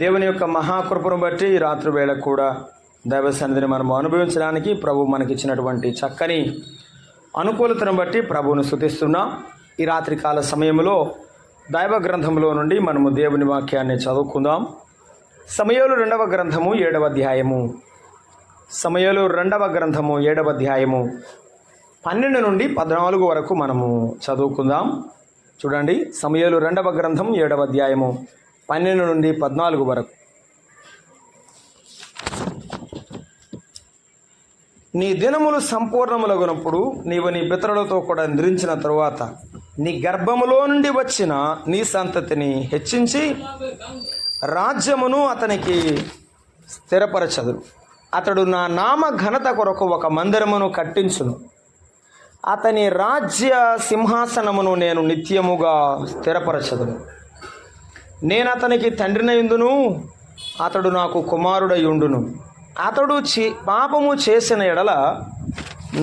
దేవుని యొక్క మహాకృపను బట్టి ఈ రాత్రి వేళ కూడా దైవ సన్నిధిని మనము అనుభవించడానికి ప్రభు మనకిచ్చినటువంటి చక్కని అనుకూలతను బట్టి ప్రభువును స్తుతిస్తున్నాం. ఈ రాత్రి కాల సమయంలో దైవ గ్రంథంలో నుండి మనము దేవుని వాక్యాన్ని చదువుకుందాం. సమూయేలు రెండవ గ్రంథము 7వ అధ్యాయము. సమూయేలు రెండవ గ్రంథము 7వ అధ్యాయము 12 నుండి 14 వరకు మనము చదువుకుందాం. చూడండి, సమూయేలు రెండవ గ్రంథం 7వ అధ్యాయము 12 నుండి 14 వరకు. నీ దినములు సంపూర్ణములగునప్పుడు నీవు నీ పితరులతో కూడా నిద్రించిన తరువాత నీ గర్భములో నుండి వచ్చిన నీ సంతతిని హెచ్చించి రాజ్యమును అతనికి స్థిరపరచదు. అతడు నా నామ ఘనత కొరకు ఒక మందిరమును కట్టించును. అతని రాజ్య సింహాసనమును నేను నిత్యముగా స్థిరపరచదును. నేను అతనికి తండ్రినయుందును, అతడు నాకు కుమారుడయుండును. అతడు పాపము చేసిన ఎడల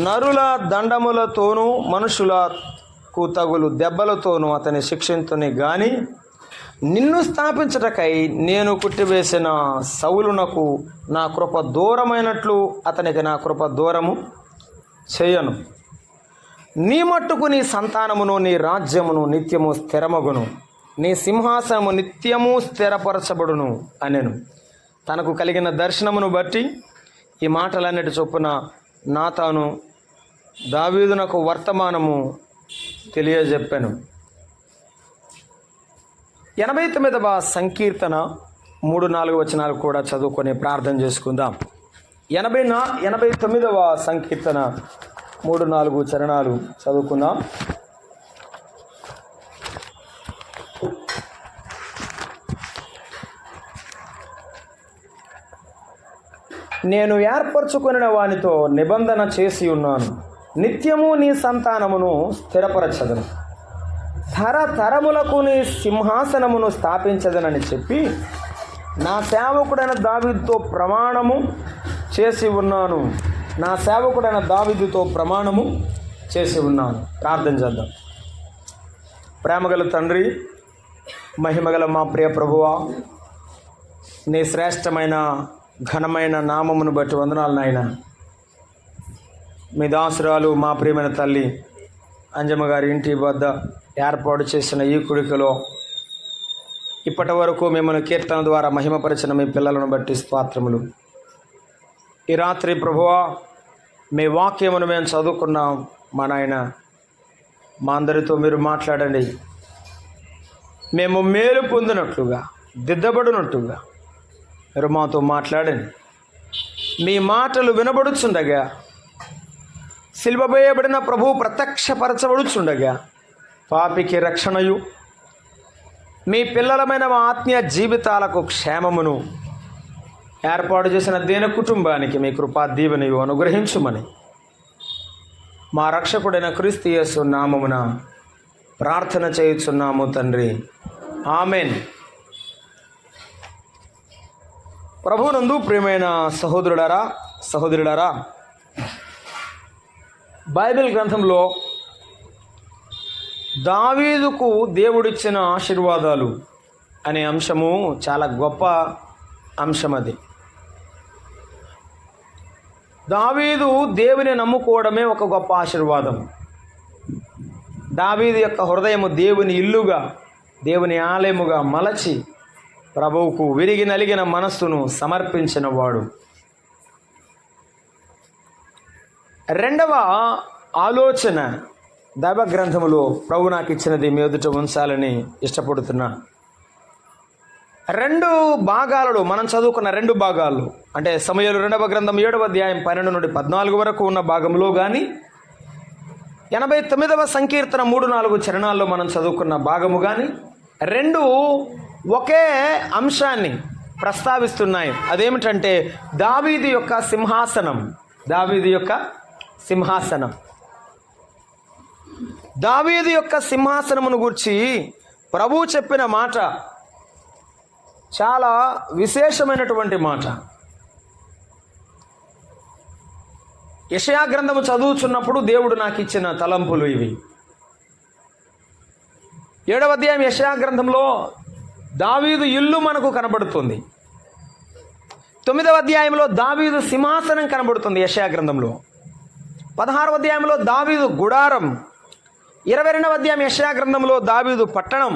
నరుల దండములతోనూ మనుషులకు తగులు దెబ్బలతోనూ అతని శిక్షింతుని గాని నిన్ను స్థాపించటకై నేను కుట్టివేసిన సౌలునకు నా కృప దూరమైనట్లు అతనికి నా కృప దూరము చేయను. నీ మట్టుకు నీ సంతానమును నీ రాజ్యమును నిత్యము స్థిరమగును, నీ సింహాసనము నిత్యము స్థిరపరచబడును అనెను. తనకు కలిగిన దర్శనమును బట్టి ఈ మాటలన్నిటి చొప్పున నాతాను దావీదునకు వర్తమానము తెలియజెప్పాను. 89వ సంకీర్తన 3-4 వచనాలు కూడా చదువుకొని ప్రార్థన చేసుకుందాం. 89వ సంకీర్తన 3-4 చరణాలు చదువుకుందాం. నేను ఏర్పరచుకొనిన వానితో నిబంధన చేసి ఉన్నాను, నిత్యము నీ సంతానమును స్థిరపరచదను, తరతరములకు నీ సింహాసనమును స్థాపించదనని చెప్పి నా సేవకుడైన దావీదుతో ప్రమాణము చేసి ఉన్నాను. నా సేవకుడైన దావీదుతో ప్రమాణము చేసి ఉన్నాను. ప్రార్థన చేద్దాం. ప్రేమగల తండ్రి, మహిమగల మా ప్రియ ప్రభువా, నీ శ్రేష్టమైన ఘనమైన నామమును బట్టి వందనాలు నాయన. మీ దాసురాలు మా ప్రియమైన తల్లి అంజమ్మ గారి ఇంటి వద్ద ఏర్పాటు చేసిన ఈ కుడికలో ఇప్పటి వరకు మిమ్మల్ని కీర్తన ద్వారా మహిమపరిచిన మీ పిల్లలను బట్టి స్తోత్రములు. ఈ రాత్రి ప్రభువా, మీ వాక్యమును మేము చదువుకున్నాం. మా నాయన, మా అందరితో మీరు మాట్లాడండి. మేము మేలు పొందినట్లుగా, దిద్దబడినట్లుగా మీరు మాతో మాట్లాడండి. మీ మాటలు వినబడుచుండగా, సిలువవేయబడిన ప్రభువు ప్రత్యక్షపరచబడుచుండగా పాపికి రక్షణయు, మీ పిల్లలమైన మా ఆత్మీయ జీవితాలకు క్షేమమును ఏర్పాటు చేసిన దేన కుటుంబానికి మీ కృపా దీవెనయు అనుగ్రహించుమని మా రక్షకుడైన క్రీస్తు యేసు నామమున ప్రార్థన చేయుచున్నాము తండ్రి. ఆమెన్. ప్రభువునందు ప్రియమైన సహోదరులారా, బైబిల్ గ్రంథంలో దావీదుకు దేవుడిచ్చిన ఆశీర్వాదాలు అనే అంశము చాలా గొప్ప అంశం. అది దావీదు దేవుని నమ్ముకోవడమే ఒక గొప్ప ఆశీర్వాదం. దావీదు యొక్క హృదయము దేవుని ఇల్లుగా, దేవుని ఆలయముగా మలచి ప్రభువుకు విరిగి నలిగిన మనస్సును సమర్పించిన వాడు. రెండవ ఆలోచన దైవ గ్రంథములో ప్రభు నాకు ఇచ్చినది మీ ఎదుట ఉంచాలని ఇష్టపడుతున్నా. 2 భాగాలలో మనం చదువుకున్న 2 భాగాలు అంటే సమూయేలు రెండవ గ్రంథం 7వ అధ్యాయం 12 నుండి 14 వరకు ఉన్న భాగంలో కానీ, 89వ సంకీర్తన 3-4 చరణాల్లో మనం చదువుకున్న భాగము కానీ 2 ఒకే అంశాన్ని ప్రస్తావిస్తున్నాయి. అదేమిటంటే దావీదు యొక్క సింహాసనం. దావీదు యొక్క సింహాసనం. దావీదు యొక్క సింహాసనమును గురించి ప్రభువు చెప్పిన మాట చాలా విశేషమైనటువంటి మాట. యెషయా గ్రంథము చదువుచున్నప్పుడు దేవుడు నాకు ఇచ్చిన తలంపులు ఇవి. 7వ అధ్యాయం యెషయా గ్రంథంలో దావీదు ఇల్లు మనకు కనబడుతుంది. 9వ అధ్యాయంలో దావీదు సింహాసనం కనబడుతుంది యెషయా గ్రంథంలో. 16వ అధ్యాయంలో దావీదు గుడారం, 22వ అధ్యాయం యెషయా గ్రంథంలో దావీదు పట్టణం,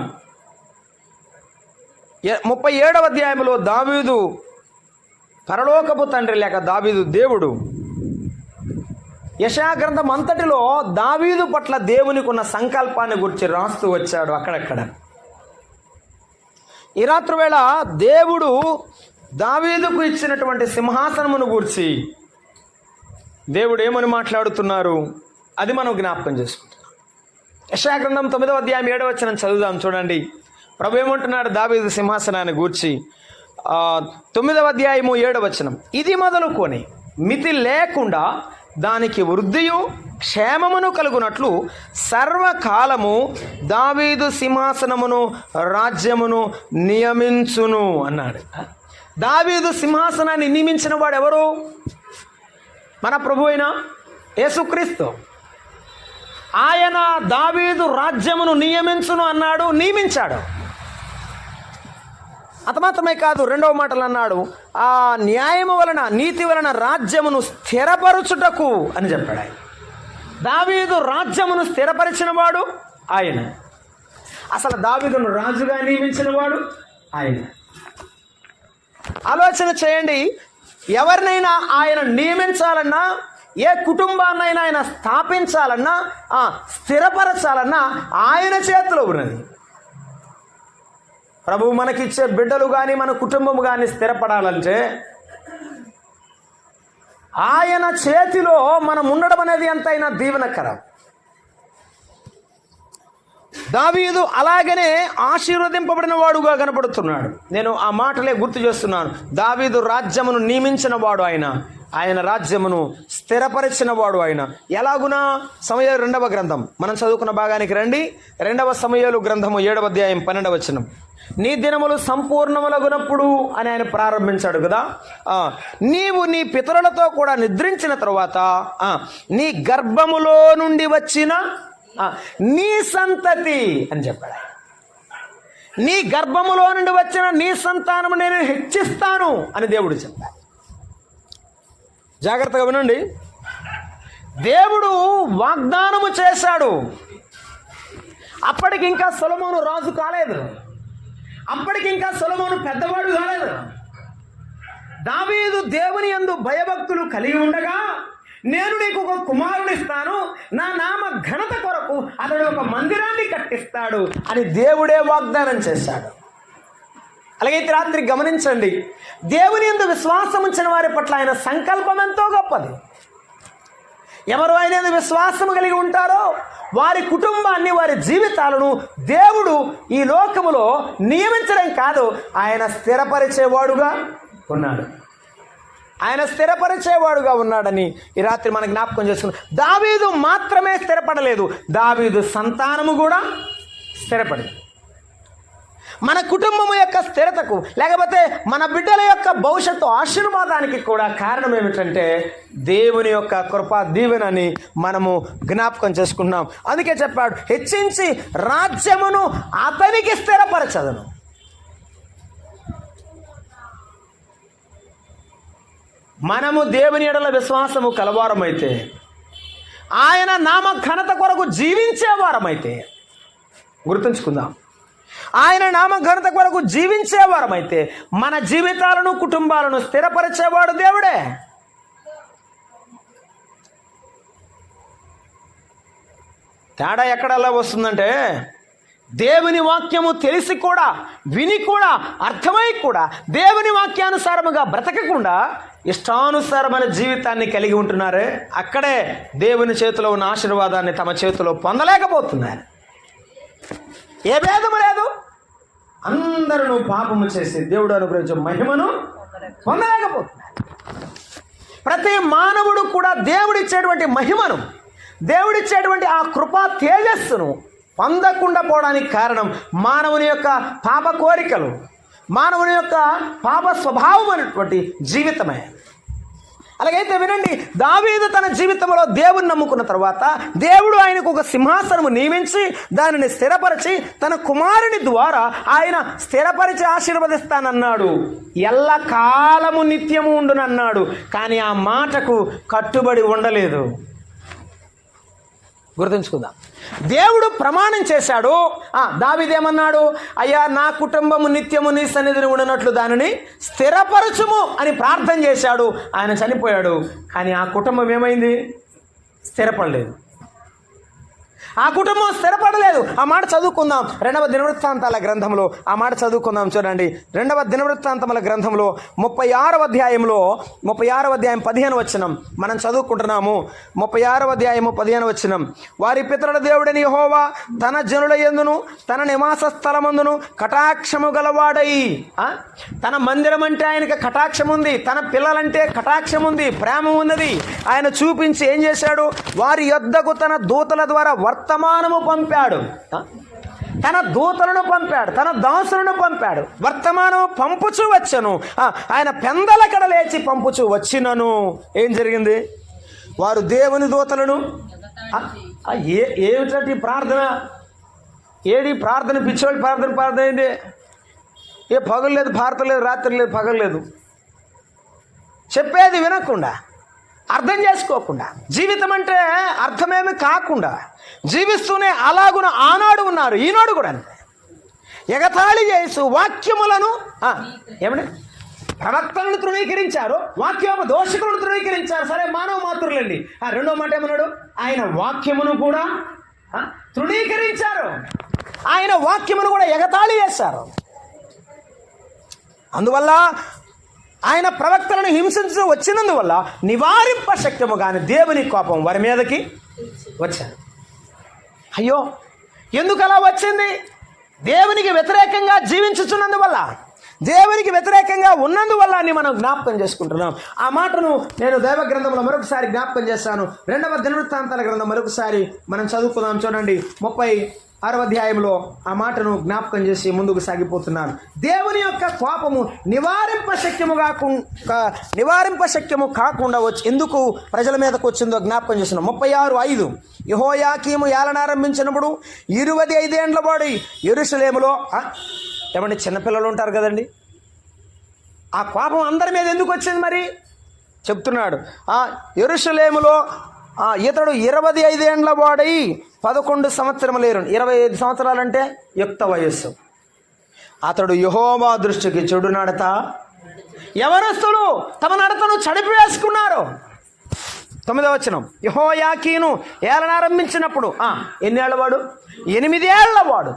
37వ అధ్యాయంలో దావీదు పరలోకపు తండ్రి లేక దావీదు దేవుడు. యెషయా గ్రంథం అంతటిలో దావీదు పట్ల దేవునికి ఉన్న సంకల్పాన్ని గురించి రాస్తూ వచ్చాడు అక్కడక్కడ. ఈ రాత్రి వేళ దేవుడు దావీదుకు ఇచ్చినటువంటి సింహాసనమును గూర్చి దేవుడు ఏమని మాట్లాడుతున్నారు అది మనం జ్ఞాపకం చేసుకుంటున్నాం. యెషయా గ్రంథం 9వ అధ్యాయం 7వ వచనం చదువుదాం. చూడండి ప్రభు ఏమంటున్నాడు దావీదు సింహాసనాన్ని గూర్చి. 9వ అధ్యాయము 7వ వచనం, ఇది మొదలుకొని మితి లేకుండా దానికి వృద్ధియు క్షేమమును కలుగునట్లు సర్వకాలము దావీదు సింహాసనమును రాజ్యమును నియమించును అన్నాడు. దావీదు సింహాసనాన్ని నియమించిన వాడు ఎవరు? మన ప్రభు అయిన యేసుక్రీస్తు. ఆయన దావీదు రాజ్యమును నియమించును అన్నాడు, నియమించాడు. అంత మాత్రమే కాదు, రెండవ మాటలు అన్నాడు, ఆ న్యాయము వలన నీతి వలన రాజ్యమును స్థిరపరచుటకు అని చెప్పాడు. ఆయన దావీదు రాజ్యమును స్థిరపరిచిన వాడు ఆయన. అసలు దావీదును రాజుగా నియమించిన వాడు ఆయన. ఆలోచన చేయండి, ఎవరినైనా ఆయన నియమించాలన్నా, ఏ కుటుంబాన్నైనా ఆయన స్థాపించాలన్నా, స్థిరపరచాలన్నా ఆయన చేతిలో ఉన్నది. ప్రభువు మనకిచ్చే బిడ్డలు కానీ మన కుటుంబం కానీ స్థిరపడాలంటే ఆయన చేతిలో మనం ఉండడం అనేది ఎంతైనా దీవెనకరం. దావీదు అలాగనే ఆశీర్వదింపబడిన వాడుగా కనపడుతున్నాడు. నేను ఆ మాటలే గుర్తు చేస్తున్నాను. దావీదు రాజ్యమును నియమించిన వాడు ఆయన, ఆయన రాజ్యమును స్థిరపరిచిన వాడు ఆయన. ఎలాగునా? సమూయేలు 2వ గ్రంథం మనం చదువుకున్న భాగానికి రండి. 2వ సమూయేలు గ్రంథము 7వ అధ్యాయం 12వ వచనం. నీ దినములు సంపూర్ణములగునప్పుడు అని ఆయన ప్రారంభించాడు కదా. నీవు నీ పితరులతో కూడా నిద్రించిన తరువాత నీ గర్భములో నుండి వచ్చిన నీ సంతతి అని చెప్పాడు. నీ గర్భములో నుండి వచ్చిన నీ సంతానము నేను హెచ్చిస్తాను అని దేవుడు చెప్పాడు. జాగ్రత్తగా వినండి. దేవుడు వాగ్దానము చేశాడు. అప్పటికి ఇంకా సొలొమోను రాజు కాలేదు. అప్పటికి ఇంకా సొలొమోను పెద్దవాడు కాలేదు. దావీదు దేవుని యందు భయభక్తులు కలిగి ఉండగా, నేను నీకు ఒక కుమారుని ఇస్తాను, నా నామ ఘనత కొరకు అతడు ఒక మందిరాన్ని కట్టిస్తాడు అని దేవుడే వాగ్దానం చేశాడు. అలాగే రాత్రి గమనించండి, దేవుని యందు విశ్వాసం ఉంచిన వారి పట్ల ఆయన సంకల్పం ఎంతో గొప్పది. ఎవరు ఆయన యందు విశ్వాసం కలిగి ఉంటారో వారి కుటుంబాన్ని, వారి జీవితాలను దేవుడు ఈ లోకములో నియమించడం కాదు, ఆయన స్థిరపరిచేవాడుగా ఉన్నాడు. ఆయన స్థిరపరిచేవాడుగా ఉన్నాడని ఈ రాత్రి మనం జ్ఞాపకం చేసుకున్నాం. దావీదు మాత్రమే స్థిరపడలేదు, దావీదు సంతానము కూడా స్థిరపడింది. మన కుటుంబము యొక్క స్థిరతకు, లేకపోతే మన బిడ్డల యొక్క భవిష్యత్తు ఆశీర్వాదానికి కూడా కారణం ఏమిటంటే దేవుని యొక్క కృపా దీవెనని మనము జ్ఞాపకం చేసుకున్నాం. అందుకే చెప్పాడు, హెచ్చించి రాజ్యమును అతనికి స్థిరపరచదను. మనము దేవుని ఎడల విశ్వాసము కలవారమైతే, ఆయన నామ ఘనత కొరకు జీవించేవారమైతే, గుర్తుంచుకుందాం, ఆయన నామ ఘనత కొరకు జీవించేవారమైతే మన జీవితాలను, కుటుంబాలను స్థిరపరిచేవాడు దేవుడే. తేడా ఎక్కడల్లా వస్తుందంటే, దేవుని వాక్యము తెలిసి కూడా, విని కూడా, అర్థమై కూడా దేవుని వాక్యానుసారముగా బ్రతకకుండా ఇష్టానుసారమైన జీవితాన్ని కలిగి ఉంటున్నారే, అక్కడే దేవుని చేతిలో ఉన్న ఆశీర్వాదాన్ని తమ చేతిలో పొందలేకపోతున్నారు. ఏ భేదము లేదు, అందరూ పాపము చేసి దేవుడు అనుగ్రహించే మహిమను పొందలేకపోతున్నారు. ప్రతి మానవుడు కూడా దేవుడిచ్చేటువంటి మహిమను, దేవుడిచ్చేటువంటి ఆ కృపా తేజస్సును పొందకుండా పోవడానికి కారణం మానవుని యొక్క పాప కోరికలు, మానవుని యొక్క పాప స్వభావం అనేటువంటి జీవితమే. అలాగైతే వినండి, దావీదు తన జీవితంలో దేవుని నమ్ముకున్న తర్వాత దేవుడు ఆయనకు ఒక సింహాసనము నియమించి దానిని స్థిరపరిచి తన కుమారుని ద్వారా ఆయన స్థిరపరిచి ఆశీర్వదిస్తానన్నాడు. ఎల్లకాలము నిత్యము ఉండునన్నాడు. కానీ ఆ మాటకు కట్టుబడి ఉండలేదు. గుర్తుంచుకుందాం. దేవుడు ప్రమాణం చేశాడు. దావీదేమన్నాడు? అయ్యా, నా కుటుంబము నిత్యము నీ సన్నిధిని ఉండనట్లు దానిని స్థిరపరచుము అని ప్రార్థన చేశాడు. ఆయన చనిపోయాడు. కానీ ఆ కుటుంబం ఏమైంది? స్థిరపడలేదు. ఆ కుటుంబం స్థిరపడలేదు. ఆ మాట చదువుకుందాం. 2వ దినవృత్తాంతాల గ్రంథంలో ఆ మాట చదువుకుందాం. చూడండి, 2వ దినవృత్తాంతముల గ్రంథంలో 36వ అధ్యాయంలో 36వ అధ్యాయం 15వ వచనం మనం చదువుకుంటున్నాము. 36వ అధ్యాయము 15వ వచనం. వారి పితరుల దేవుడని యెహోవా తన జనుల యందును తన నివాస స్థలమందును కటాక్షము గలవాడై, తన మందిరం అంటే ఆయనకి కటాక్షం ఉంది, తన పిల్లలంటే కటాక్షం ఉంది, ప్రేమ ఉన్నది. ఆయన చూపించి ఏం చేశాడు? వారి యొద్దకు తన దూతల ద్వారా వర్తమానము పంపాడు. తన దూతలను పంపాడు, తన దాసులను పంపాడు. వర్తమానం పంపుచూ వచ్చను. ఆయన పెందలకడ లేచి పంపుచూ వచ్చినను ఏం జరిగింది? వారు దేవుని దూతలను ఏమిటంటే ప్రార్థన? ఏడి ప్రార్థన? పిచ్చోడి ప్రార్థన ఏంటి? ఏ పగలు లేదు, భారతం లేదు, రాత్రి లేదు, పగలు లేదు. చెప్పేది వినకుండా, అర్థం చేసుకోకుండా, జీవితం అంటే అర్థమేమి కాకుండా జీవిస్తూనే అలాగున ఆనాడు ఉన్నారు, ఈనాడు కూడా అంతే. ఎగతాళి చేస్తూ వాక్యములను ఏమంటే ప్రవక్తలను తృణీకరించారు, వాక్యోపదోషకులను తృణీకరించారు. సరే, మానవ మాతృలండి. రెండో మాట ఏమన్నాడు? ఆయన వాక్యమును కూడా తృణీకరించారు. ఆయన వాక్యమును కూడా ఎగతాళి చేశారు. అందువల్ల ఆయన ప్రవక్తలను హింసించడం వచ్చినందువల్ల నివారింప శక్యము కానీ దేవుని కోపం వారి మీదకి వచ్చారు. అయ్యో, ఎందుకు అలా వచ్చింది? దేవునికి వ్యతిరేకంగా జీవించుచున్నందువల్ల, దేవునికి వ్యతిరేకంగా ఉన్నందువల్ల అని మనం జ్ఞాపకం చేసుకుంటున్నాం. ఆ మాటను నేను దైవ గ్రంథంలో మరొకసారి జ్ఞాపకం చేస్తాను. 2వ దినవృత్తాంతాల గ్రంథం మరొకసారి మనం చదువుకుందాం. చూడండి, 36వ అధ్యాయంలో ఆ మాటను జ్ఞాపకం చేసి ముందుకు సాగిపోతున్నాను. దేవుని యొక్క కోపము నివారింప శక్యము కాకుండా ఎందుకు ప్రజల మీదకు వచ్చిందో జ్ఞాపకం చేస్తున్నాం. 36:5 యెహోయాకీము ఏలనారంభించినప్పుడు 25 ఏండ్ల వాడు యెరూషలేములో, ఏమంటే చిన్నపిల్లలు ఉంటారు కదండి, ఆ కోపం అందరి మీద ఎందుకు వచ్చింది మరి చెప్తున్నాడు. యెరూషలేములో ఇతడు 25 ఏండ్ల వాడై 11 సంవత్సరములు లేరు. 25 సంవత్సరాలంటే యుక్త వయస్సు. అతడు యెహోవా దృష్టికి చెడు నడత, యవనస్తులు తమ నడతను చెడిపివేసుకున్నారు. 9వ వచనం. యెహోయాకీను ఏలనారంభించినప్పుడు ఎన్నేళ్ల వాడు? 8 ఏళ్ల వాడు.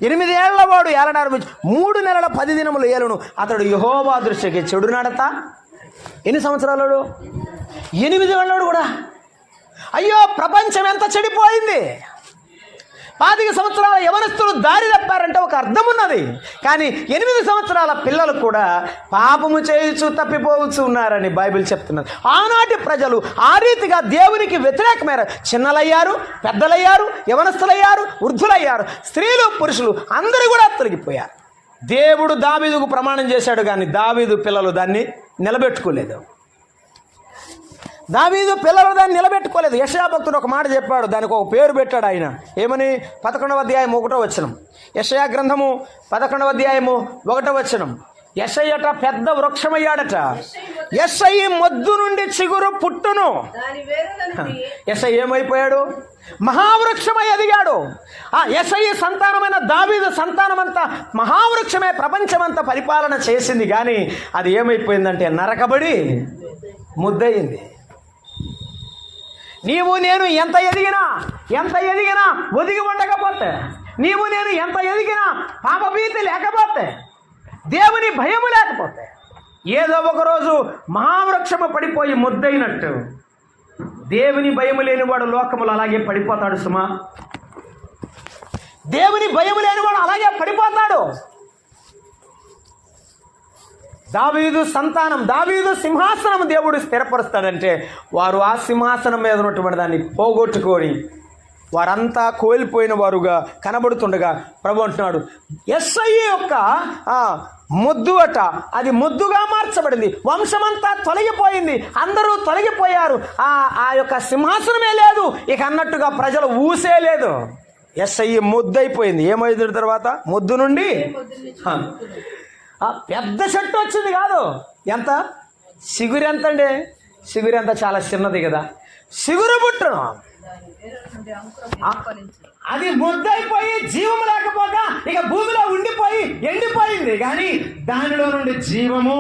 8 ఏళ్ల వాడు ఏలనారంభించి 3 నెలల 10 దినములు ఏలును. అతడు యెహోవా దృష్టికి చెడు నడత. ఎన్ని సంవత్సరాలు? 8 ఏళ్ళోడు కూడా. అయ్యో, ప్రపంచం ఎంత చెడిపోయింది! 25 సంవత్సరాల యవనస్తులు దారి తప్పారంటే ఒక అర్థం ఉన్నది. కానీ 8 సంవత్సరాల పిల్లలు కూడా పాపము చేయుచు తప్పిపోవచ్చు ఉన్నారని బైబిల్ చెప్తున్నది. ఆనాటి ప్రజలు ఆ రీతిగా దేవునికి వ్యతిరేకమైన చిన్నలయ్యారు, పెద్దలయ్యారు, యవనస్తులయ్యారు, వృద్ధులయ్యారు, స్త్రీలు, పురుషులు అందరూ కూడా తొలగిపోయారు. దేవుడు దావీదుకు ప్రమాణం చేశాడు, కానీ దావీదు పిల్లలు దాన్ని నిలబెట్టుకోలేదు. దావీదు పిల్లలు దాన్ని నిలబెట్టుకోలేదు. యెషయా భక్తుడు ఒక మాట చెప్పాడు, దానికి ఒక పేరు పెట్టాడు ఆయన. ఏమని? 11వ అధ్యాయం 1వ వచనం. యెషయా గ్రంథము 11వ అధ్యాయము 1వ వచనం. యెషయట పెద్ద వృక్షమయ్యాడట. యెషయి మొద్దు నుండి చిగురు పుట్టును. యెషయి ఏమైపోయాడు? మహావృక్షమై ఎదిగాడు. యెషయి సంతానమైన దావీదు సంతానమంతా మహావృక్షమే ప్రపంచమంతా పరిపాలన చేసింది. కానీ అది ఏమైపోయిందంటే నరకబడి ముద్దయింది. నీవు నేను ఎంత ఎదిగినా ఒదిగి ఉండకపోతే, నీవు నేను ఎంత ఎదిగినా పాపభీతి లేకపోతే, దేవుని భయము లేకపోతే, ఏదో ఒకరోజు మహావృక్షము పడిపోయి ముద్దయినట్టు దేవుని భయము లేనివాడు లోకములు అలాగే పడిపోతాడు సుమా. దేవుని భయము లేనివాడు అలాగే పడిపోతాడు. దావీదు సంతానం, దావీదు సింహాసనం దేవుడు స్థిరపరుస్తాడంటే వారు ఆ సింహాసనం మీద ఉన్నటువంటి దాన్ని పోగొట్టుకొని వారంతా కోల్పోయిన వారుగా కనబడుతుండగా ప్రభు అంటున్నాడు, యెషయి యొక్క మొద్దు అట, అది మొద్దుగా మార్చబడింది. వంశమంతా తొలగిపోయింది, అందరూ తొలగిపోయారు. ఆ యొక్క సింహాసనమే లేదు ఇక అన్నట్టుగా ప్రజలు ఊసే లేదు. ఎస్ఐ మొద్దయిపోయింది. ఏమైంది తర్వాత? మొద్దు నుండి పెద్ద చెట్టు వచ్చింది కాదు. ఎంత చిగురు? ఎంత అండి చిగురు? ఎంత చాలా చిన్నది కదా చిగురు పుట్టును. అది ముద్దయిపోయి జీవం లేకపోగా ఇక భూమిలో ఉండిపోయి ఎండిపోయింది, కానీ దానిలో నుండి జీవము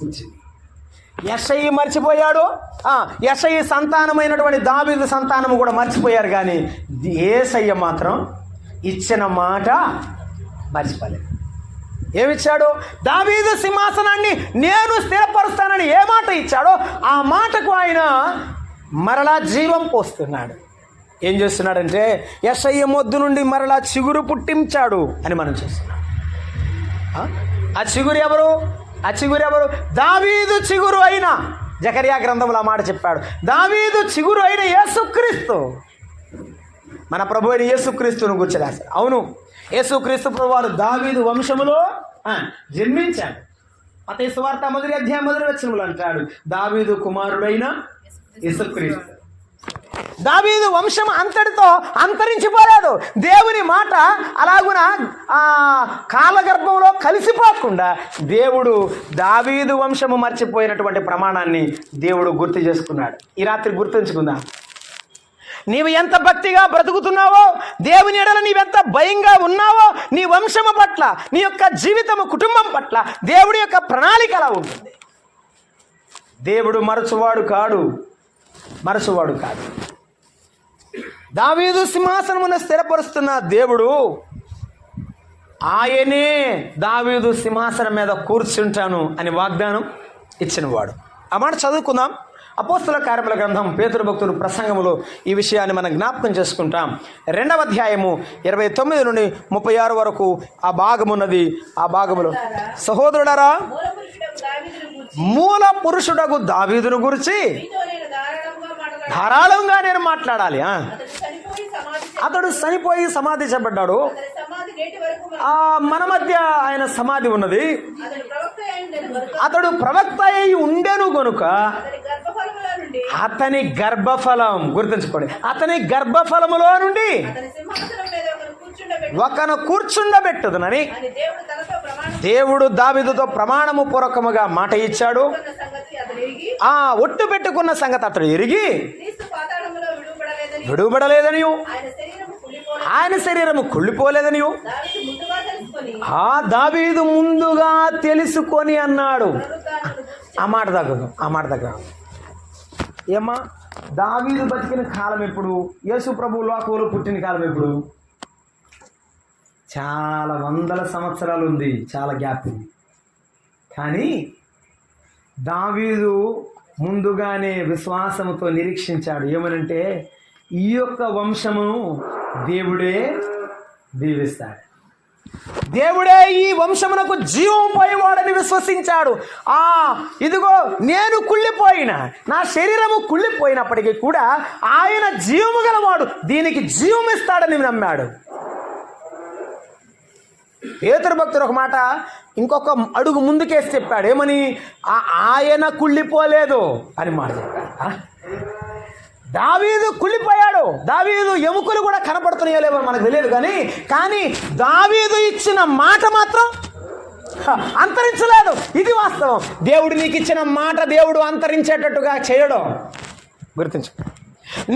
వచ్చింది. యెషయి మర్చిపోయాడు, యెషయి సంతానమైనటువంటి దావీదు సంతానము కూడా మర్చిపోయారు, కానీ యేసయ్య మాత్రం ఇచ్చిన మాట మర్చిపోలేదు. ఏమిచ్చాడు? దావీదు సింహాసనాన్ని నేను స్థిరపరుస్తానని ఏ మాట ఇచ్చాడో ఆ మాటకు ఆయన మరలా జీవం పోస్తున్నాడు. ఏం చేస్తున్నాడంటే యెషయి మొద్దు నుండి మరలా చిగురు పుట్టించాడు అని మనం చూస్తున్నాం. ఆ చిగురు ఎవరు? ఆ చిగురు ఎవరు? దావీదు చిగురు అయిన, జకర్యా గ్రంథంలో ఆ మాట చెప్పాడు, దావీదు చిగురు అయిన యేసుక్రీస్తు, మన ప్రభు అయిన యేసుక్రీస్తును గురించి రాశారు. అవును, యేసుక్రీస్తు ప్రభువారు దావీదు వంశములో జన్మించాడు. మత్తయి సువార్త 1వ అధ్యాయం 1వ వచనంలో అంటాడు, దావీదు కుమారుడైన యేసుక్రీస్తు. దావీదు వంశం అంతటితో అంతరించిపోలేదు. దేవుని మాట అలాగున కాలగర్భంలో కలిసిపోకుండా దేవుడు దావీదు వంశము మర్చిపోయినటువంటి ప్రమాణాన్ని దేవుడు గుర్తు చేసుకున్నాడు. ఈ రాత్రి గుర్తుంచుకుందా? నీవు ఎంత భక్తిగా బ్రతుకుతున్నావో, దేవుని ఎడల నీవెంత భయంగా ఉన్నావో, నీ వంశము పట్ల, నీ యొక్క జీవితము, కుటుంబం పట్ల దేవుడి యొక్క ప్రణాళిక అలా ఉంటుంది. దేవుడు మరచువాడు కాడు. దావీదు సింహాసనమును స్థిరపరుస్తున్న దేవుడు, ఆయనే దావీదు సింహాసనం మీద కూర్చుంటాను అని వాగ్దానం ఇచ్చినవాడు. ఆ మాట చదువుకుందాం. అపోస్తల కార్యముల గ్రంథం పేతురు భక్తుడు ప్రసంగములో ఈ విషయాన్ని మనం జ్ఞాపకం చేసుకుంటాం. 2వ అధ్యాయము 29 నుండి 36 వరకు ఆ భాగమున్నది. ఆ భాగములో, సహోదరులారా, మూల పురుషుడగు దావీదును గురించి ధారాళంగా నేను మాట్లాడాలి. అతడు చనిపోయి సమాధి చేయబడ్డాడు. మన మధ్య ఆయన సమాధి ఉన్నది. అతడు ప్రవక్త అయి ఉండెను గనుక అతని గర్భఫలం, గుర్తుంచుకోండి, అతని గర్భఫలములో నుండి ఒకను కూర్చుండబెట్టుదునని దేవుడు దావీదుతో ప్రమాణము పూర్వకముగా మాట ఇచ్చాడు. ఒట్టు పెట్టుకున్న సంగతి అతడు ఎరిగి విడువబడలేదనియు, ఆయన శరీరము కుళ్ళిపోలేదనియు దావీదు ముందుగా తెలుసుకొని అన్నాడు. ఆ మాట దగ్గర ఏమ్మా, దావీదు బతికిన కాలం ఎప్పుడు? యేసు ప్రభు లోకంలో పుట్టిన కాలం ఎప్పుడు? చాలా వందల సంవత్సరాలు ఉంది, చాలా గ్యాప్ ఉంది. కానీ దావీదు ముందుగానే విశ్వాసంతో నిరీక్షించాడు. ఏమనంటే, ఈ యొక్క వంశమును దేవుడే దీవిస్తాడు, దేవుడే ఈ వంశమునకు జీవం పోయేవాడని విశ్వసించాడు. ఇదిగో నేను కుళ్ళిపోయిన, నా శరీరము కుళ్ళిపోయినప్పటికీ కూడా ఆయన జీవము గలవాడు, దీనికి జీవం ఇస్తాడని నమ్మాడు. పేతురు భక్తుడు ఒక మాట ఇంకొక అడుగు ముందుకేసి చెప్పాడు. ఏమని? ఆయన కుళ్ళిపోలేదు అని మాట చెప్పాడు. దావీదు కుళ్ళిపోయాడు. దావీదు ఎముకలు కూడా కనపడుతున్నాయో లేవో మనకు తెలియదు, కానీ దావీదు ఇచ్చిన మాట మాత్రం అంతరించలేదు. ఇది వాస్తవం. దేవుడు నీకు ఇచ్చిన మాట దేవుడు అంతరించేటట్టుగా చేయడం గుర్తించు.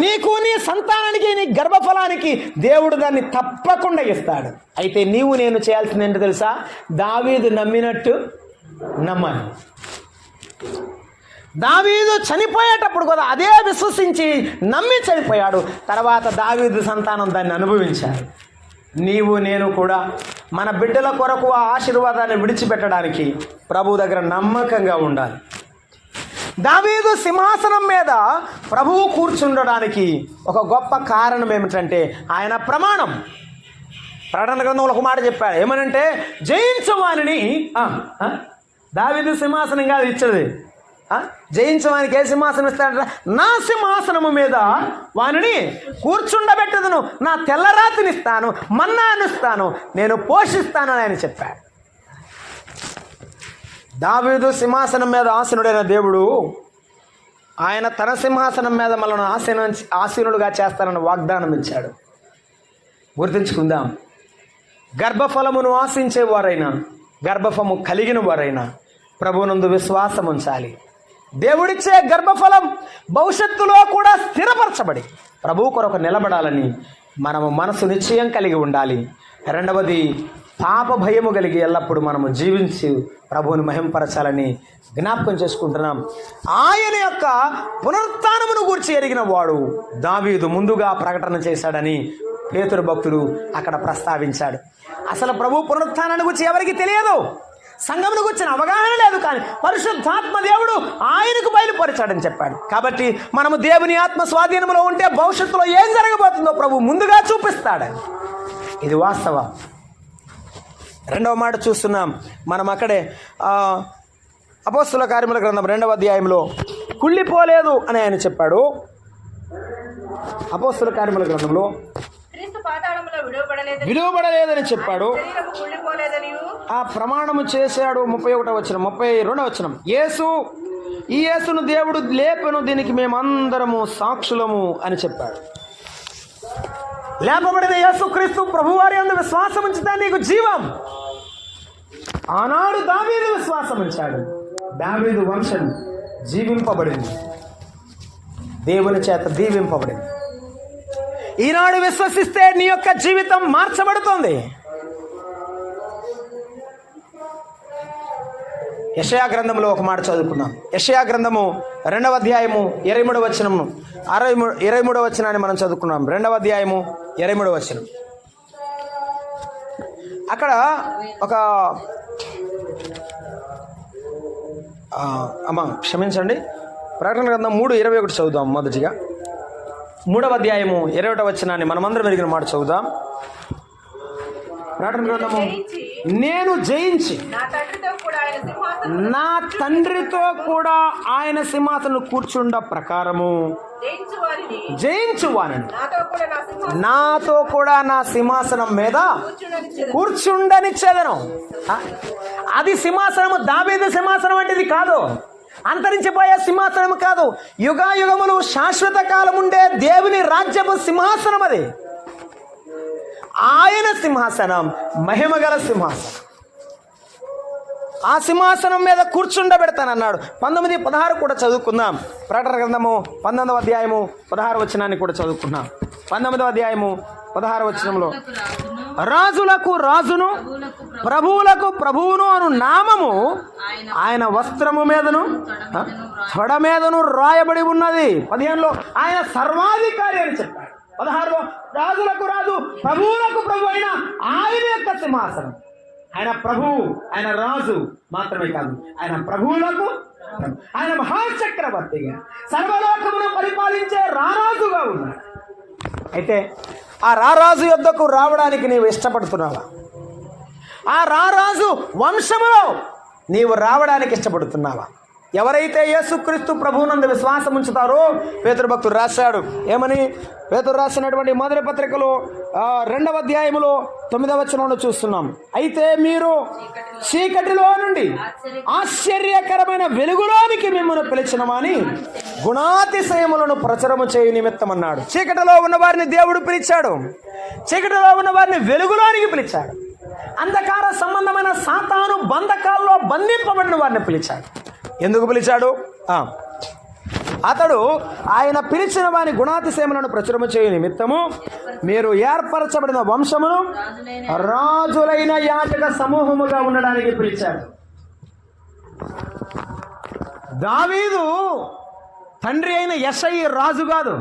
నీకు, నీ సంతానానికి, నీ గర్భఫలానికి దేవుడు దాన్ని తప్పకుండా ఇస్తాడు. అయితే నీవు నేను చేయాల్సింది ఏంటో తెలుసా? దావీదు నమ్మినట్టు నమ్మాలి. దావీదు చనిపోయేటప్పుడు కూడా అదే విశ్వసించి నమ్మి చనిపోయాడు. తర్వాత దావీదు సంతానం దాన్ని అనుభవించారు. నీవు నేను కూడా మన బిడ్డల కొరకు ఆ ఆశీర్వాదాన్ని విడిచిపెట్టడానికి ప్రభు దగ్గర నమ్మకంగా ఉండాలి. దావీదు సింహాసనం మీద ప్రభువు కూర్చుండడానికి ఒక గొప్ప కారణం ఏమిటంటే ఆయన ప్రమాణం. ప్రకటన గ్రంథంలో ఒక మాట చెప్పాడు. ఏమనంటే, జయించవానిని, దావీదు సింహాసనం కాదు ఇచ్చేది, జయించవానికి ఏ సింహాసనం ఇస్తాడంట? నా సింహాసనము మీద వానిని కూర్చుండబెట్టదును, నా తెల్లరాతినిస్తాను, మన్నానిస్తాను, నేను పోషిస్తాను అని ఆయన చెప్పాడు. దావీదు సింహాసనం మీద ఆసీనుడైన దేవుడు ఆయన తన సింహాసనం మీద మనల్ని ఆసీనులుగా చేస్తానని వాగ్దానం ఇచ్చాడు. గుర్తుంచుకుందాం. గర్భఫలమును ఆశించేవారైనా, గర్భఫలము కలిగిన వారైనా ప్రభువునందు విశ్వాసం ఉంచాలి. దేవుడిచ్చే గర్భఫలం భవిష్యత్తులో కూడా స్థిరపరచబడి ప్రభువు కొరకు నిలబడాలని మనము మనసు నిశ్చయం కలిగి ఉండాలి. రెండవది, పాప భయము కలిగి ఎల్లప్పుడూ మనము జీవించి ప్రభువుని మహింపరచాలని జ్ఞాపకం చేసుకుంటున్నాం. ఆయన యొక్క పునరుత్థానమును గూర్చి ఎరిగిన వాడు దావీదు ముందుగా ప్రకటన చేశాడని పేతురు భక్తుడు అక్కడ ప్రస్తావించాడు. అసలు ప్రభు పునరుత్థానాన్ని గురించి ఎవరికి తెలియదు, సంఘమును గురించిన అవగాహన లేదు. కానీ పరిశుద్ధాత్మ దేవుడు ఆయనకు బయలుపరిచాడని చెప్పాడు. కాబట్టి మనము దేవుని ఆత్మ స్వాధీనంలో ఉంటే భవిష్యత్తులో ఏం జరగబోతుందో ప్రభు ముందుగా చూపిస్తాడు. ఇది వాస్తవం. రెండవ మాట చూస్తున్నాం మనం అక్కడే అపోస్తుల కార్యముల గ్రంథం 2వ అధ్యాయంలో కుళ్ళిపోలేదు అని ఆయన చెప్పాడు. అపోస్తుల కార్యముల గ్రంథంలో విడువబడలేదని చెప్పాడు. ఆ ప్రమాణము చేశాడు. 31వ వచనం, 32వ వచనం, ఈ యేసును దేవుడు లేపెను, దీనికి మేమందరము సాక్షులము అని చెప్పాడు. లేపబడిన యేసుక్రీస్తు ప్రభువారి యందు విశ్వాసం ఉంచితే నీకు జీవం. ఆనాడు దావీదు విశ్వాసం ఉంచాడు. దావీదు వంశం జీవింపబడింది, దేవుని చేత దీవింపబడింది. ఈనాడు విశ్వసిస్తే నీ యొక్క జీవితం మార్చబడుతుంది. యెషయా గ్రంథంలో ఒక మాట చదువుకున్నాం. యెషయా గ్రంథము 2వ అధ్యాయము 23వ వచనము 23వ వచనాన్ని మనం చదువుకున్నాం. 2వ అధ్యాయము 23వ వచనం. అక్కడ ఒక క్షమించండి, ప్రకటన గ్రంథం 3:21 చదువుదాం. మొదటిగా 3వ అధ్యాయము 20వ వచనాన్ని మనమందరం ఎరిగిన మాట చదువుదాం. ప్రకటన గ్రంథము, నేను జయించి నా తండ్రితో కూడా ఆయన సింహాసనం కూర్చుండ ప్రకారము జయించువానని నాతో కూడా నా సింహాసనం మీద కూర్చుండనిచ్చేదను. అది సింహాసనము దావీదు సింహాసనం వంటిది కాదు, అంతరించిపోయే సింహాసనం కాదు. యుగాయుగములు శాశ్వత కాలం ఉండే దేవుని రాజ్యపు సింహాసనం అది. ఆయన సింహాసనం మహిమగల సింహాసనం. ఆ సింహాసనం మీద కూర్చుండబెడతానన్నాడు. 19:16 కూడా చదువుకుందాం. ప్రకటన గ్రంథము 19వ అధ్యాయము 16 వచనాన్ని కూడా చదువుకున్నాం. 19వ అధ్యాయము 16 వచనంలో, రాజులకు రాజును ప్రభువులకు ప్రభువును అను నామము ఆయన వస్త్రము మీదను తొడ మీదను రాయబడి ఉన్నది. 15లో ఆయన సర్వాధికారి అని చెప్పాడు. 16లో రాజులకు రాజు ప్రభువులకు ప్రభు అయిన ఆయన యొక్క సింహాసనం. ఆయన ప్రభువు, ఆయన రాజు మాత్రమే కాదు, ఆయన ప్రభువులకు ఆయన మహాచక్రవర్తిగా సర్వలోకమును పరిపాలించే రారాజుగా ఉన్నాడు. అయితే ఆ రారాజు యొద్దకు రావడానికి నీవు ఇష్టపడుతున్నావా? ఆ రారాజు వంశములో నీవు రావడానికి ఇష్టపడుతున్నావా? ఎవరైతే యేసుక్రీస్తు ప్రభువునందు విశ్వాసం ఉంచుతారో, పేతురు భక్తుడు రాశాడు. ఏమని? పేతురు రాసినటువంటి మొదటి పత్రికలో 2వ అధ్యాయములో 9వ వచనంలో చూస్తున్నాం. అయితే మీరు చీకటిలో నుండి ఆశ్చర్యకరమైన వెలుగులోనికి మిమ్మల్ని పిలిచినమని గుణాతిశయములను ప్రచురము చేయు నిమిత్తం అన్నాడు. చీకటిలో ఉన్న వారిని దేవుడు పిలిచాడు, చీకటిలో ఉన్న వారిని వెలుగులోనికి పిలిచాడు. అంధకార సంబంధమైన సాతాను బంధకాల్లో బంధింపబడిన వారిని పిలిచాడు. ఎందుకు పిలిచాడు? అతడు ఆయన పిలిచిన వారి గుణాతిశయములను ప్రచురము చేయు నిమిత్తము మీరు ఏర్పరచబడిన వంశమును రాజులైన యాజక సమూహముగా ఉండడానికి పిలిచాడు. దావీదు తండ్రి అయిన యెషయి రాజు కాదు,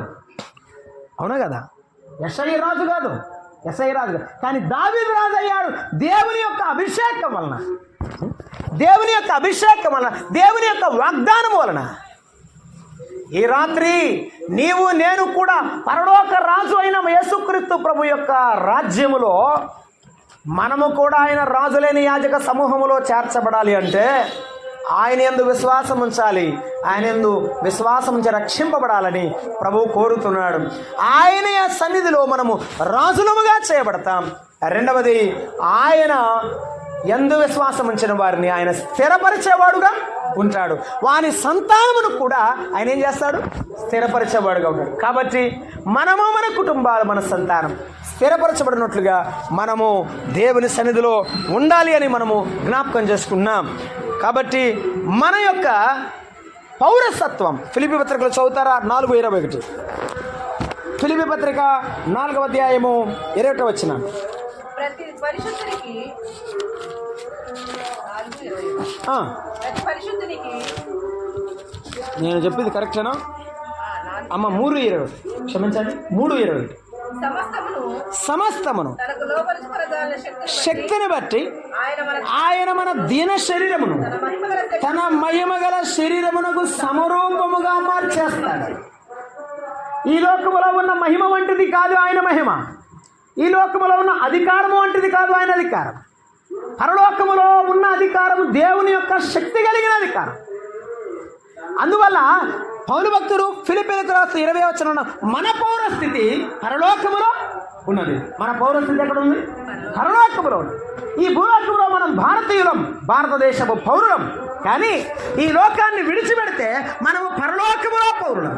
అవునా కదా? యెషయి రాజు కాదు, కానీ దావీదు రాజు అయ్యాడు దేవుని యొక్క అభిషేకం వలన, దేవుని యొక్క అభిషేకం వలన, దేవుని యొక్క వాగ్దానం వలన. ఈ రాత్రి నీవు నేను కూడా పరలోక రాజు అయిన యేసుక్రీస్తు ప్రభు యొక్క రాజ్యములో మనము కూడా ఆయన రాజులేని యాజక సమూహములో చేర్చబడాలి అంటే ఆయన యందు విశ్వాసం ఉంచాలి. ఆయన యందు విశ్వాసం ఉంచి రక్షింపబడాలని ప్రభువు కోరుతున్నాడు. ఆయన సన్నిధిలో మనము రాజులముగా చేయబడతాం. రెండవది, ఆయన యందు విశ్వాసం ఉంచిన వారిని ఆయన స్థిరపరిచేవాడుగా ఉంటాడు. వాని సంతానమును కూడా ఆయన ఏం చేస్తాడు? స్థిరపరిచేవాడుగా ఉంటాడు. కాబట్టి మనము, మన కుటుంబాలు, మన సంతానం స్థిరపరచబడినట్లుగా మనము దేవుని సన్నిధిలో ఉండాలి అని మనము జ్ఞాపకం చేసుకున్నాం. కాబట్టి మన యొక్క పౌరసత్వం ఫిలిప్పీ పత్రికలో చదువుతారా? 4:21. ఫిలిప్పీ పత్రిక 4వ అధ్యాయము 21వ వచనం. ప్రతి పరిశుద్ధునికి నేను చెప్పింది కరెక్టేనా అమ్మ? 3:20, క్షమించండి, 3:20. సమస్తమును శక్తిని బట్టి ఆయన మన దీన శరీరమును తన మహిమగల శరీరమునకు సమరూపముగా మార్చేస్తాడు. ఈ లోకములో ఉన్న మహిమ వంటిది కాదు ఆయన మహిమ. ఈ లోకములో ఉన్న అధికారము వంటిది కాదు ఆయన అధికారం. పరలోకములో ఉన్న అధికారము దేవుని యొక్క శక్తి కలిగిన అధికారం. అందువల్ల పౌలు భక్తుడు ఫిలిప్పీలకు రాస్తూ 20వ వచనంలో మన పౌరస్థితి పరలోకములో ఉన్నది. మన పౌరస్థితి ఎక్కడ ఉంది? పరలోకములో ఉంది. ఈ భూలోకంలో మనం భారతీయులం, భారతదేశపు పౌరులం. కానీ ఈ లోకాన్ని విడిచిపెడితే మనము పరలోకములో పౌరులం.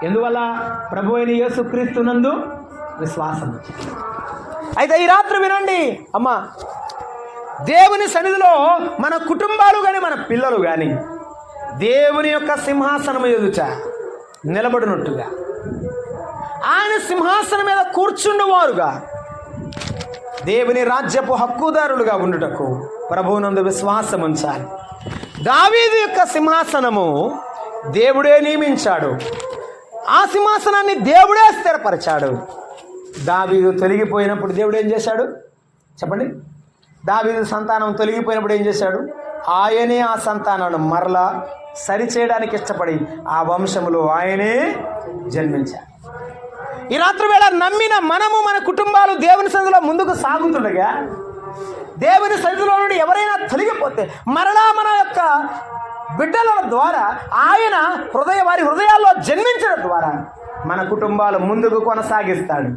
ఎందువల్ల? ప్రభు అయిన యేసుక్రీస్తునందు విశ్వాసం. అయితే ఈ రాత్రి వినండి అమ్మా, దేవుని సన్నిధిలో మన కుటుంబాలు కానీ మన పిల్లలు కానీ దేవుని యొక్క సింహాసనం ఎదుట నిలబడినట్టుగా, ఆయన సింహాసనం మీద కూర్చుండువారుగా, దేవుని రాజ్యపు హక్కుదారులుగా ఉండుటకు ప్రభువునందు విశ్వాసం ఉంచాలి. దావీదు యొక్క సింహాసనము దేవుడే నియమించాడు. ఆ సింహాసనాన్ని దేవుడే స్థిరపరిచాడు. దావీదు తొలగిపోయినప్పుడు దేవుడు ఏం చేశాడు చెప్పండి? దావీదు సంతానం తొలగిపోయినప్పుడు ఏం చేశాడు? ఆయనే ఆ సంతానాన్ని మరలా సరిచేయడానికి ఇష్టపడి ఆ వంశములో ఆయనే జన్మించాడు. ఈ రాత్రి వేళ నమ్మిన మనము, మన కుటుంబాలు దేవుని సన్నిధిలో ముందుకు సాగుతుండగా, దేవుని సన్నిధిలో నుండి ఎవరైనా తొలగిపోతే మరలా మన యొక్క బిడ్డల ద్వారా ఆయన వారి హృదయాల్లో జన్మించడం ద్వారా మన కుటుంబాలు ముందుకు కొనసాగిస్తాడు.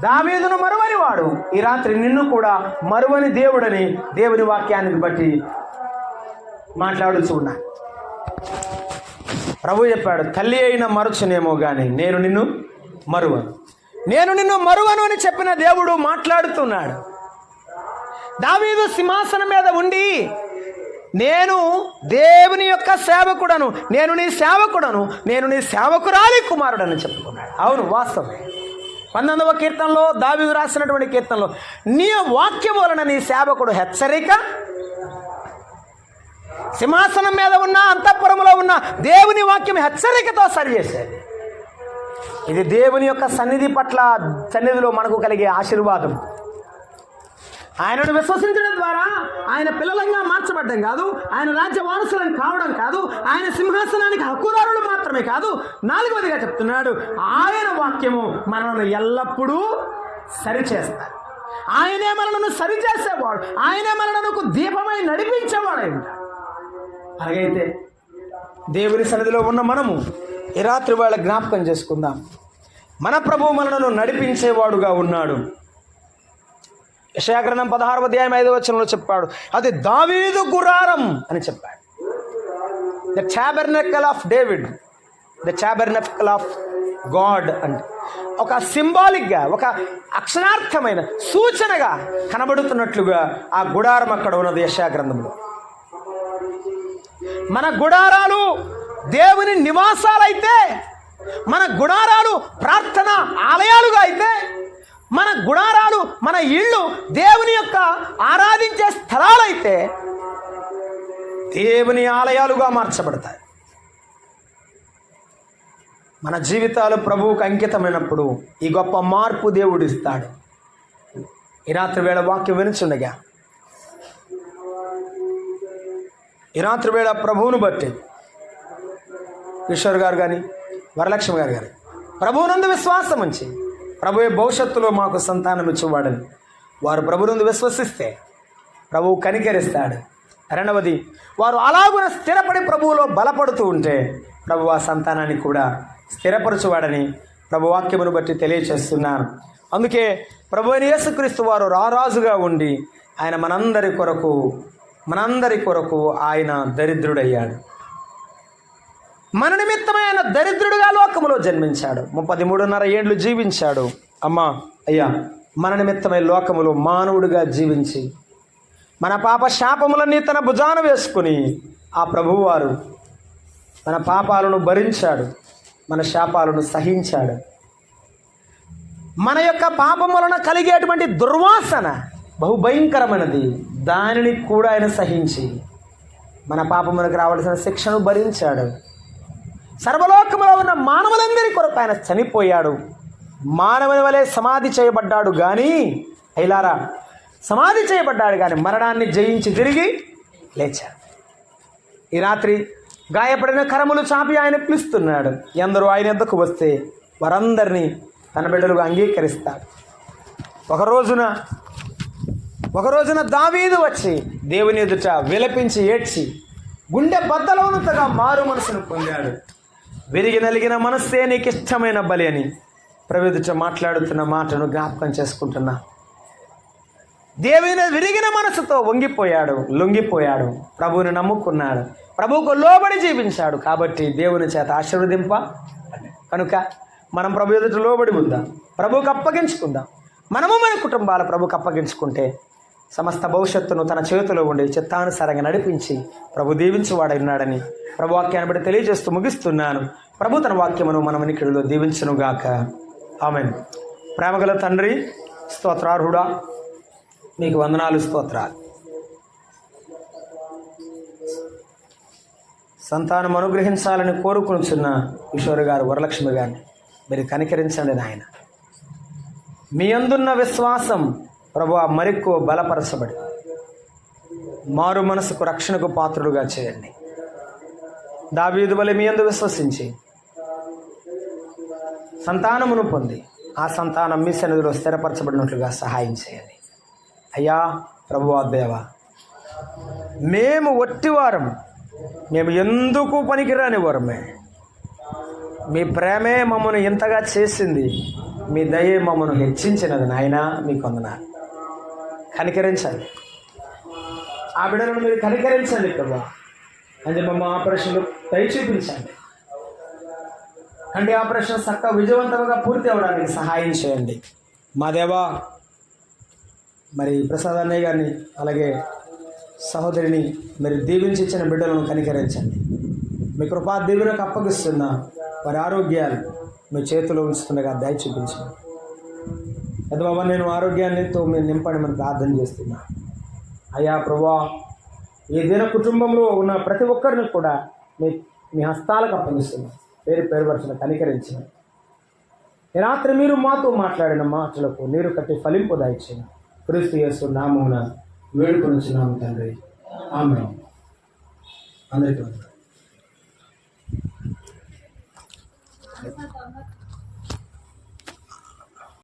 దావీదును మరువని వాడు ఈ రాత్రి నిన్ను కూడా మరువని దేవుడని దేవుని వాక్యానికి బట్టి మాట్లాడుతూ ఉన్నా. ప్రభు చెప్పాడు, తల్లి అయిన మరచునేమో కానీ నేను నిన్ను మరువను అని చెప్పిన దేవుడు మాట్లాడుతున్నాడు. దావీదు సింహాసనం మీద ఉండి నేను దేవుని యొక్క సేవకుడను, నేను నీ సేవకుడను, నేను నీ సేవకురాలి కుమారుడని చెప్పుకున్నాడు. అవును, వాస్తవం. 19వ కీర్తనలో దావీదు రాసినటువంటి కీర్తనలో నీ వాక్యం వలన నీ సేవకుడు హెచ్చరిక, సింహాసనం మీద ఉన్న అంతఃపురంలో ఉన్న దేవుని వాక్యం హెచ్చరికతో సరిచేసేది. ఇది దేవుని యొక్క సన్నిధిలో మనకు కలిగే ఆశీర్వాదం. ఆయనను విశ్వసించడం ద్వారా ఆయన పిల్లలంగా మార్చబడ్డం కాదు, ఆయన రాజ్య వారసులను కావడం కాదు, ఆయన సింహాసనానికి హక్కుదారులు మాత్రమే కాదు, 4వదిగా చెప్తున్నాడు, ఆయన వాక్యము మనల్ని ఎల్లప్పుడూ సరిచేస్తాడు. ఆయనే మనలను సరిచేసేవాడు, ఆయనే మనకు దీపమై నడిపించేవాడు అయి ఉంటాడు. అలాగైతే దేవుని సన్నిధిలో ఉన్న మనము ఈ రాత్రి వేళ జ్ఞాపకం చేసుకుందాం, మన ప్రభువు మనలను నడిపించేవాడుగా ఉన్నాడు. యెషయా గ్రంథం 16వ అధ్యాయం 5వ వచనంలో చెప్పాడు, అది దావీదు గుడారం అని చెప్పాడు. The tabernacle of David, the tabernacle of God అంటే ఒక సింబాలిక్గా, ఒక అక్షరార్థమైన సూచనగా కనబడుతున్నట్లుగా ఆ గుడారం అక్కడ ఉన్నది యెషయా గ్రంథంలో. మన గుడారాలు దేవుని నివాసాలైతే, మన గుడారాలు ప్రార్థన ఆలయాలుగా అయితే, మన గుడారాలు, మన ఇళ్ళు దేవుని యొక్క ఆరాధించే స్థలాలైతే దేవుని ఆలయాలుగా మార్చబడతాయి. మన జీవితాలు ప్రభువుకు అంకితమైనప్పుడు ఈ గొప్ప మార్పు దేవుడు ఇస్తాడు. ఈ రాత్రి వేళ వాక్యం వినుచుండగా, ఈ రాత్రి వేళ ప్రభువును బట్టి కిషోర్ గారు కానీ వరలక్ష్మి గారు కానీ ప్రభువునందు విశ్వాసం ఉంచి ప్రభువే భవిష్యత్తులో మాకు సంతానం ఇచ్చేవాడని వారు ప్రభువునందు విశ్వసిస్తే ప్రభువు కనికరిస్తాడు. 2వది, వారు అలాగున స్థిరపడి ప్రభువులో బలపడుతూ ఉంటే ప్రభు ఆ సంతానాన్ని కూడా స్థిరపరచువాడని ప్రభు వాక్యమును బట్టి తెలియచేస్తున్నాను. అందుకే ప్రభు అయిన యేసుక్రీస్తు వారు రారాజుగా ఉండి ఆయన మనందరి కొరకు ఆయన దరిద్రుడయ్యాడు. మన నిమిత్తమై ఆయన దరిద్రుడుగా లోకములో జన్మించాడు. 33.5 ఏళ్ళు జీవించాడు. అమ్మా అయ్యా, మన నిమిత్తమై లోకములో మానవుడిగా జీవించి మన పాప శాపములన్నీ తన భుజాన వేసుకుని ఆ ప్రభువారు మన పాపాలను భరించాడు, మన శాపాలను సహించాడు. మన యొక్క పాపం వలన కలిగేటువంటి దుర్వాసన బహుభయంకరమైనది, దానిని కూడా ఆయన సహించి మన పాపములకు రావాల్సిన శిక్షను భరించాడు. సర్వలోకములో ఉన్న మానవులందరి కొరకు ఆయన చనిపోయాడు. మానవుని వలె సమాధి చేయబడ్డాడు కానీ అయిలారా, సమాధి చేయబడ్డాడు కానీ మరణాన్ని జయించి తిరిగి లేచాడు. ఈ రాత్రి గాయపడిన కరములు చాపి ఆయన పిలుస్తున్నాడు. ఎందరూ ఆయన ఎద్దకు వస్తే వారందరినీ తన బిడ్డలుగా అంగీకరిస్తాడు. ఒక రోజున దావీదు వచ్చి దేవుని ఎదుట విలపించి ఏడ్చి గుండె బద్దలవునంతగా మారు మనసును పొందాడు. విరిగి నలిగిన మనస్సే నీకు ఇష్టమైన బలి అని ప్రభు ఎదుట మాట్లాడుతున్న మాటను జ్ఞాపకం చేసుకుంటున్నా. దేవుని విరిగిన మనసుతో లొంగిపోయాడు, ప్రభువుని నమ్ముకున్నాడు, ప్రభువుకు లోబడి జీవించాడు. కాబట్టి దేవుని చేత ఆశీర్వదింప కనుక మనం ప్రభు ఎదుట లోబడి ఉందాం, ప్రభువుకు అప్పగించుకుందాం. మనము మన కుటుంబాల ప్రభువుకు అప్పగించుకుంటే సమస్త భవిష్యత్తును తన చేతిలో ఉండి చిత్తానుసారంగా నడిపించి ప్రభు దీవించువాడై ఉన్నాడని ప్రభు వాక్యాన్ని బట్టి తెలియజేస్తూ ముగిస్తున్నాను. ప్రభు తన వాక్యమును మన వినికిడిలో దీవించునుగాక. ఆమేన్. ప్రేమగల తండ్రి, స్తోత్రార్హుడా, మీకు వందనాలు, స్తోత్రాలు. సంతానం అనుగ్రహించాలని కోరుకుంటున్న కిషోర్ గారు, వరలక్ష్మి గారిని మీరు కనికరించండి నాయన. మీ అందున్న విశ్వాసం ప్రభువా మరెక్కువ బలపరచబడి మారు మనసుకు రక్షణకు పాత్రులుగా చేయండి. దావీదు వలె మీ యందు విశ్వసించి సంతానమును పొంది ఆ సంతానం మీ సన్నిధిలో స్థిరపరచబడినట్లుగా సహాయం చేయండి. అయ్యా ప్రభువా దేవా, మేము ఒట్టివారం, మేము ఎందుకు పనికిరాని వారమే. మీ ప్రేమే మమ్మను ఇంతగా చేసింది, మీ దయే మమ్మను హెచ్చించినది. నాయన మీకు వందనాలు. కనికరించండి, ఆ బిడ్డలను మీరు కనికరించండి ప్రభా. అంటే మమ్మ ఆపరేషన్లు దయ చూపించండి. అంటే ఆపరేషన్ చక్కగా విజయవంతంగా పూర్తి అవ్వడానికి సహాయం చేయండి మా దేవా. మరి ప్రసాద్ అన్నయ్య గారిని అలాగే సహోదరిని మీరు దీవించి ఇచ్చిన బిడ్డలను కనికరించండి. మీ కృపా దీవెనకు అప్పగిస్తున్న వారి ఆరోగ్యాలు మీ చేతిలో ఉంచుతుండగా దయ చూపించండి. అది బాబా, నేను ఆరోగ్యాన్నితో మీరు నింపండి మనం ప్రార్థన చేస్తున్నా. అయ్యా ప్రభువా, ఈ దిన కుటుంబంలో ఉన్న ప్రతి ఒక్కరిని కూడా మీ హస్తాలకు అప్పగిస్తున్నాను. పేరు వరుసను కనికరించిన ఈ రాత్రి మీరు మాతో మాట్లాడిన మాటలకు నీరు కట్టి ఫలింపు దాయిచ్చిన క్రీస్తు యేసు నామమున వేడుకొనుచున్నాము తండ్రి. ఆమేన్. అందరికీ వందనాలు.